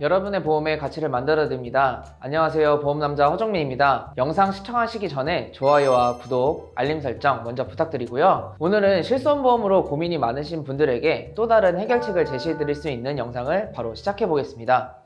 여러분의 보험의 가치를 만들어드립니다. 안녕하세요, 보험남자 허정민입니다. 영상 시청하시기 전에 좋아요와 구독, 알림 설정 먼저 부탁드리고요. 오늘은 실손보험으로 고민이 많으신 분들에게 또 다른 해결책을 제시해드릴 수 있는 영상을 바로 시작해보겠습니다.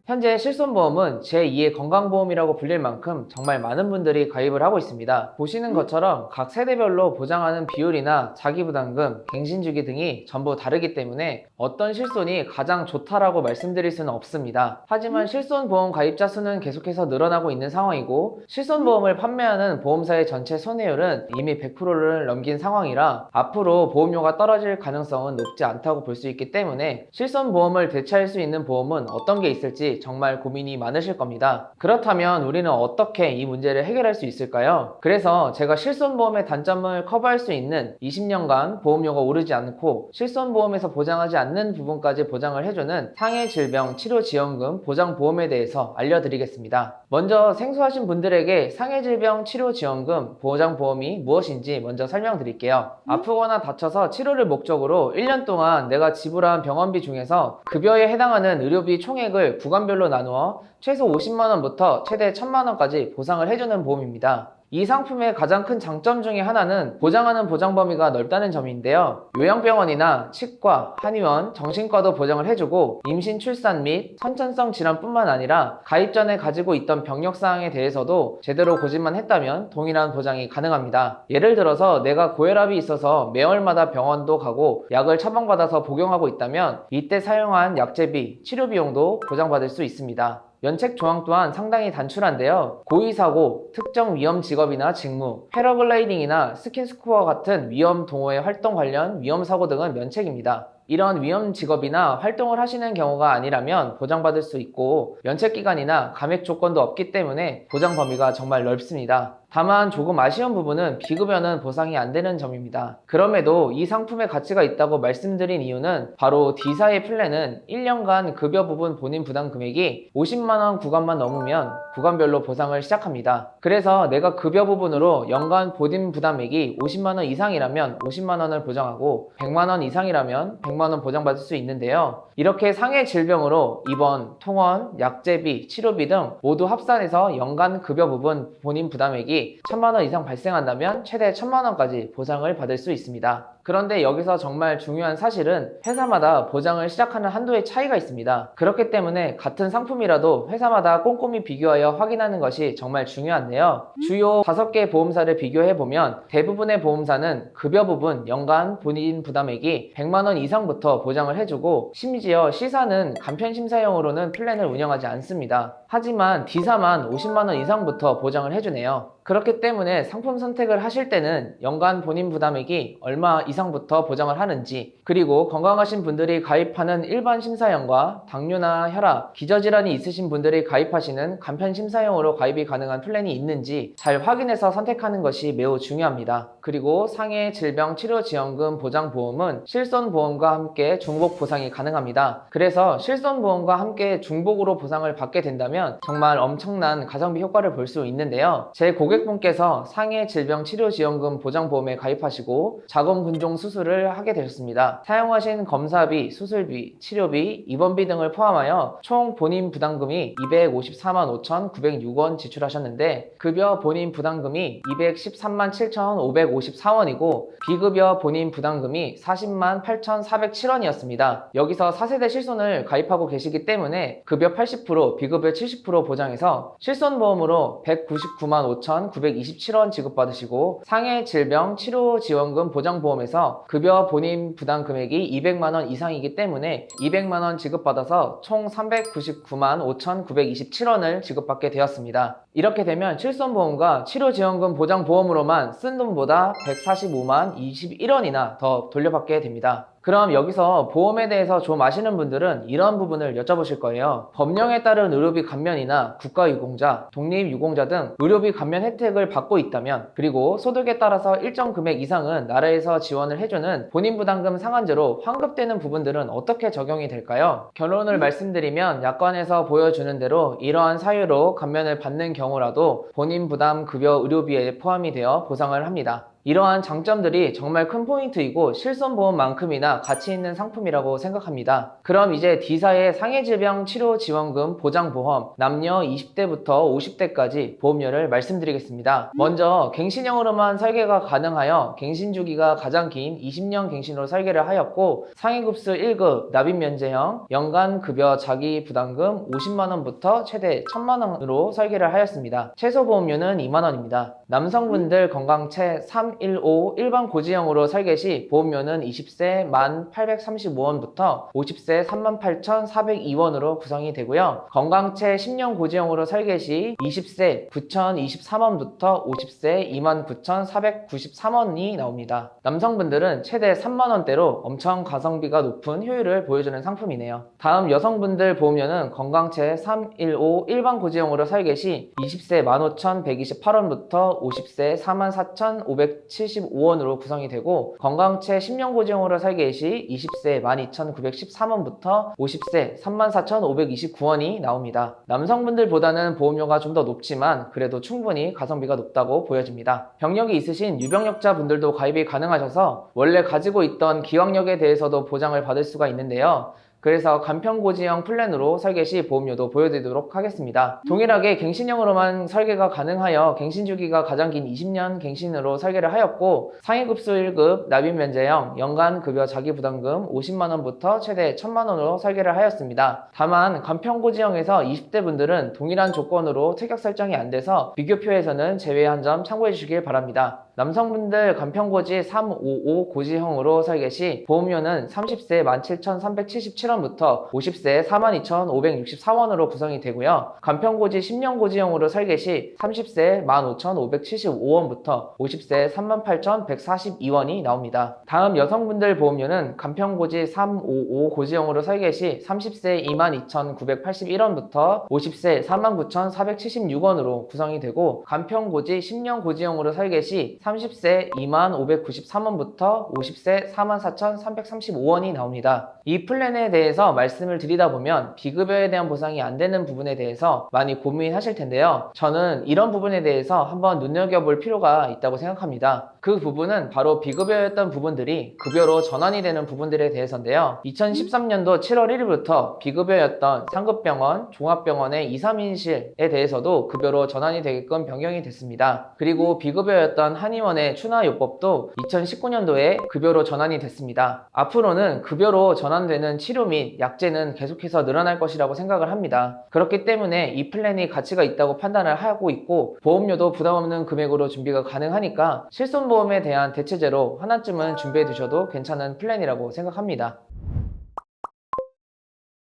현재 실손보험은 제2의 건강보험이라고 불릴 만큼 정말 많은 분들이 가입을 하고 있습니다. 보시는 것처럼 각 세대별로 보장하는 비율이나 자기부담금, 갱신주기 등이 전부 다르기 때문에 어떤 실손이 가장 좋다라고 말씀드릴 수는 없습니다. 하지만 실손보험 가입자 수는 계속해서 늘어나고 있는 상황이고, 실손보험을 판매하는 보험사의 전체 손해율은 이미 100%를 넘긴 상황이라 앞으로 보험료가 떨어질 가능성은 높지 않다고 볼 수 있기 때문에 실손보험을 대체할 수 있는 보험은 어떤 게 있을지 정말 고민이 많으실 겁니다. 그렇다면 우리는 어떻게 이 문제를 해결할 수 있을까요? 그래서 제가 실손보험의 단점을 커버할 수 있는 20년간 보험료가 오르지 않고 실손보험에서 보장하지 않는 부분까지 보장을 해주는 상해질병치료지원금 보장보험에 대해서 알려드리겠습니다. 먼저 생소하신 분들에게 상해질병치료지원금 보장보험이 무엇인지 먼저 설명드릴게요. 아프거나 다쳐서 치료를 목적으로 1년 동안 내가 지불한 병원비 중에서 급여에 해당하는 의료비 총액을 구간별로 나누어 최소 50만원부터 최대 1000만원까지 보상을 해주는 보험입니다. 이 상품의 가장 큰 장점 중에 하나는 보장하는 보장 범위가 넓다는 점인데요. 요양병원이나 치과, 한의원, 정신과도 보장을 해주고, 임신, 출산 및 선천성 질환뿐만 아니라 가입 전에 가지고 있던 병력사항에 대해서도 제대로 고지만 했다면 동일한 보장이 가능합니다. 예를 들어서 내가 고혈압이 있어서 매월마다 병원도 가고 약을 처방받아서 복용하고 있다면 이때 사용한 약제비, 치료비용도 보장받을 수 있습니다. 면책 조항 또한 상당히 단출한데요. 고의사고, 특정 위험 직업이나 직무, 패러글라이딩이나 스킨스쿠버 같은 위험 동호회 활동 관련 위험사고 등은 면책입니다. 이런 위험 직업이나 활동을 하시는 경우가 아니라면 보장받을 수 있고, 면책기간이나 감액 조건도 없기 때문에 보장 범위가 정말 넓습니다. 다만 조금 아쉬운 부분은 비급여는 보상이 안 되는 점입니다. 그럼에도 이 상품의 가치가 있다고 말씀드린 이유는 바로 D사의 플랜은 1년간 급여 부분 본인 부담 금액이 50만원 구간만 넘으면 구간별로 보상을 시작합니다. 그래서 내가 급여 부분으로 연간 본인 부담액이 50만원 이상이라면 50만원을 보장하고 100만원 이상이라면 100만원 보장받을 수 있는데요. 이렇게 상해 질병으로 입원, 통원, 약제비, 치료비 등 모두 합산해서 연간 급여 부분 본인 부담액이 1000만원 이상 발생한다면 최대 1000만원까지 보상을 받을 수 있습니다. 그런데 여기서 정말 중요한 사실은 회사마다 보장을 시작하는 한도의 차이가 있습니다. 그렇기 때문에 같은 상품이라도 회사마다 꼼꼼히 비교하여 확인하는 것이 정말 중요한데요. 주요 5개 보험사를 비교해보면 대부분의 보험사는 급여 부분 연간 본인 부담액이 100만원 이상부터 보장을 해주고, 심지어 C사는 간편심사용으로는 플랜을 운영하지 않습니다. 하지만 D사만 50만원 이상부터 보장을 해주네요. 그렇기 때문에 상품 선택을 하실 때는 연간 본인 부담액이 얼마 이상부터 보장을 하는지, 그리고 건강하신 분들이 가입하는 일반 심사형과 당뇨나 혈압, 기저질환이 있으신 분들이 가입하시는 간편심사형으로 가입이 가능한 플랜이 있는지 잘 확인해서 선택하는 것이 매우 중요합니다. 그리고 상해질병치료지원금 보장보험은 실손보험과 함께 중복 보상이 가능합니다. 그래서 실손보험과 함께 중복으로 보상을 받게 된다면 정말 엄청난 가성비 효과를 볼 수 있는데요. 제 고객분께서 상해질병치료지원금 보장보험에 가입하시고 자궁근종 수술을 하게 되셨습니다. 사용하신 검사비, 수술비, 치료비, 입원비 등을 포함하여 총 본인 부담금이 254만 5,906원 지출하셨는데, 급여 본인 부담금이 213만 7,554원이고 비급여 본인 부담금이 40만 8,407원이었습니다. 여기서 4세대 실손을 가입하고 계시기 때문에 급여 80%, 비급여 70% 보장해서 실손보험으로 199만 5,927원 지급받으시고, 상해질병치료지원금 보장보험에서 급여 본인 부담 금액이 200만원 이상이기 때문에 200만원 지급받아서 총 399만 5,927원을 지급받게 되었습니다. 이렇게 되면 실손보험과 치료지원금 보장보험으로만 쓴 돈보다 145만 21원이나 더 돌려받게 됩니다. 그럼 여기서 보험에 대해서 좀 아시는 분들은 이런 부분을 여쭤보실 거예요. 법령에 따른 의료비 감면이나 국가유공자, 독립유공자 등 의료비 감면 혜택을 받고 있다면, 그리고 소득에 따라서 일정 금액 이상은 나라에서 지원을 해주는 본인부담금 상한제로 환급되는 부분들은 어떻게 적용이 될까요? 결론을 말씀드리면 약관에서 보여주는 대로 이러한 사유로 감면을 받는 경우라도 본인부담 급여 의료비에 포함이 되어 보상을 합니다. 이러한 장점들이 정말 큰 포인트이고 실손보험만큼이나 가치 있는 상품이라고 생각합니다. 그럼 이제 D사의 상해질병 치료지원금 보장보험 남녀 20대부터 50대까지 보험료를 말씀드리겠습니다. 먼저 갱신형으로만 설계가 가능하여 갱신 주기가 가장 긴 20년 갱신으로 설계를 하였고 상해급수 1급 납입면제형 연간 급여 자기 부담금 50만원부터 최대 1000만원으로 설계를 하였습니다. 최소 보험료는 2만원입니다. 남성분들 건강채 315 일반 고지형으로 설계 시 보험료는 20세 1,835원부터 50세 38,402원으로 구성이 되고요. 건강채 10년 고지형으로 설계 시 20세 9,023원부터 50세 29,493원이 나옵니다. 남성분들은 최대 3만원대로 엄청 가성비가 높은 효율을 보여주는 상품이네요. 다음 여성분들 보험료는 건강채 315 일반 고지형으로 설계 시 20세 15,128원부터 50세 44,575원으로 구성이 되고 건강채 10년 고지형으로 설계 시 20세 12,913원부터 50세 34,529원이 나옵니다. 남성분들보다는 보험료가 좀 더 높지만 그래도 충분히 가성비가 높다고 보여집니다. 병력이 있으신 유병력자분들도 가입이 가능하셔서 원래 가지고 있던 기왕력에 대해서도 보장을 받을 수가 있는데요. 그래서 간편고지형 플랜으로 설계 시 보험료도 보여드리도록 하겠습니다. 동일하게 갱신형으로만 설계가 가능하여 갱신 주기가 가장 긴 20년 갱신으로 설계를 하였고 상해급수 1급 납입면제형 연간 급여 자기부담금 50만원부터 최대 1000만원으로 설계를 하였습니다. 다만 간편고지형에서 20대 분들은 동일한 조건으로 특약 설정이 안 돼서 비교표에서는 제외한 점 참고해 주시길 바랍니다. 남성분들 간편고지 355 고지형으로 설계 시 보험료는 30세 17,377원부터 50세 42,564원으로 구성이 되고요. 간편고지 10년 고지형으로 설계 시 30세 15,575원부터 50세 38,142원이 나옵니다. 다음 여성분들 보험료는 간편고지 355 고지형으로 설계 시 30세 22,981원부터 50세 49,476원으로 구성이 되고 간편고지 10년 고지형으로 설계 시 30세 25,593원부터 50세 44,335원이 나옵니다. 이 플랜에 대해서 말씀을 드리다 보면 비급여에 대한 보상이 안 되는 부분에 대해서 많이 고민하실 텐데요. 저는 이런 부분에 대해서 한번 눈여겨볼 필요가 있다고 생각합니다. 그 부분은 바로 비급여였던 부분들이 급여로 전환이 되는 부분들에 대해서인데요. 2013년도 7월 1일부터 비급여였던 상급병원, 종합병원의 2, 3인실에 대해서도 급여로 전환이 되게끔 변경이 됐습니다. 그리고 비급여였던 한의원의 추나요법도 2019년도에 급여로 전환이 됐습니다. 앞으로는 급여로 전환되는 치료 및 약제는 계속해서 늘어날 것이라고 생각을 합니다. 그렇기 때문에 이 플랜이 가치가 있다고 판단을 하고 있고 보험료도 부담 없는 금액으로 준비가 가능하니까 실손보험에 대한 대체제로 하나쯤은 준비해 두셔도 괜찮은 플랜이라고 생각합니다.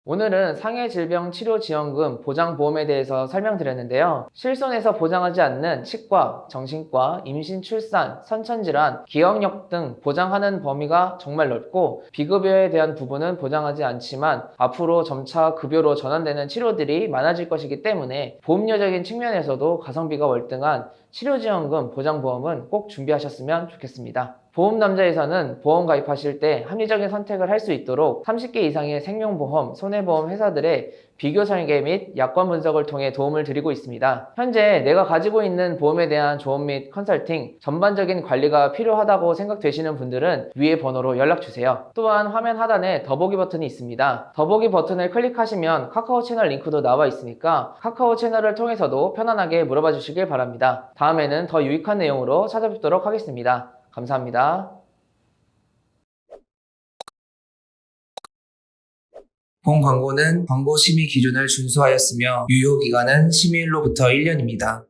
오늘은 상해질병치료지원금 보장보험에 대해서 설명드렸는데요. 실손에서 보장하지 않는 치과, 정신과, 임신, 출산, 선천질환, 기억력 등 보장하는 범위가 정말 넓고 비급여에 대한 부분은 보장하지 않지만 앞으로 점차 급여로 전환되는 치료들이 많아질 것이기 때문에 보험료적인 측면에서도 가성비가 월등한 치료지원금 보장보험은 꼭 준비하셨으면 좋겠습니다. 보험남자에서는 보험 가입하실 때 합리적인 선택을 할 수 있도록 30개 이상의 생명보험, 손해보험 회사들의 비교 설계 및 약관 분석을 통해 도움을 드리고 있습니다. 현재 내가 가지고 있는 보험에 대한 조언 및 컨설팅, 전반적인 관리가 필요하다고 생각되시는 분들은 위의 번호로 연락주세요. 또한 화면 하단에 더보기 버튼이 있습니다. 더보기 버튼을 클릭하시면 카카오 채널 링크도 나와 있으니까 카카오 채널을 통해서도 편안하게 물어봐 주시길 바랍니다. 다음에는 더 유익한 내용으로 찾아뵙도록 하겠습니다. 감사합니다. 본 광고는 광고 심의 기준을 준수하였으며 유효기간은 심의일로부터 1년입니다.